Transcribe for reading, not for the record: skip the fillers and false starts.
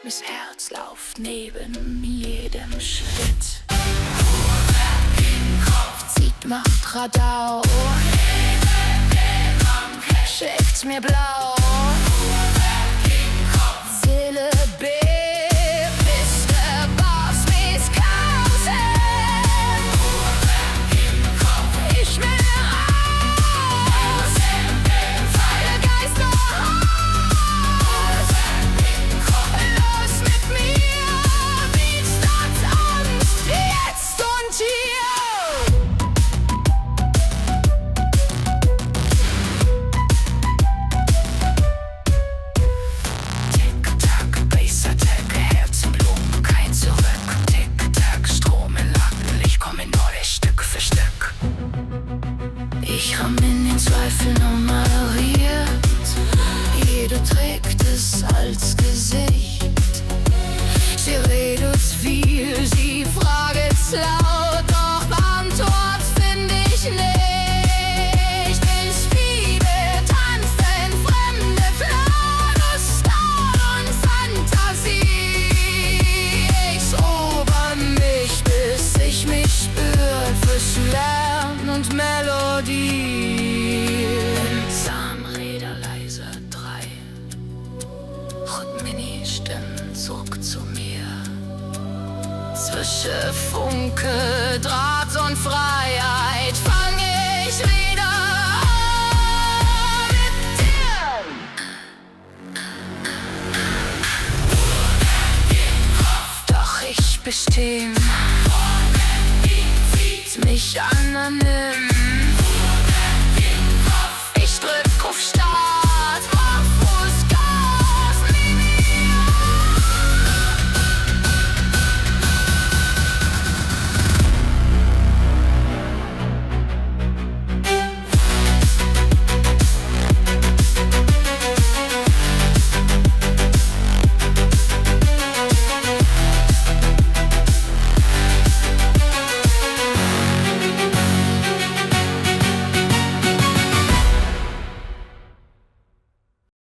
Mes Herz lauft neben jedem Schritt. Zieht, macht Radau, schickt mir blau. Seele bebt, bis der Boss mich kaufen. Ich will raus, Feier Geist noch aus. Los mit mir, wie statt Angst, jetzt und hier. Tick-Tack, Bass-Attacke, Herzenblumen, kein Zurück. Tick-Tack, Strom in Lacken, ich komme neu, Stück für Stück. Ich ramm in den Zweifel nummeriert, jeder trägt es als Gesicht. Sie redet viel, sie fraget laut, doch Antwort find ich nicht. Ich liebe tanzen, fremde Flamme, Star und Fantasie. Ich ober mich, bis ich mich spür, zwischen Lärm und Melodie. Zahnräder leiser 3, Rhythmini-Stimmen zurück zu mir. Zwischen Funke, Draht und Freiheit fang ich wieder an mit dir. Doch ich bestimm, zieht mich anonym.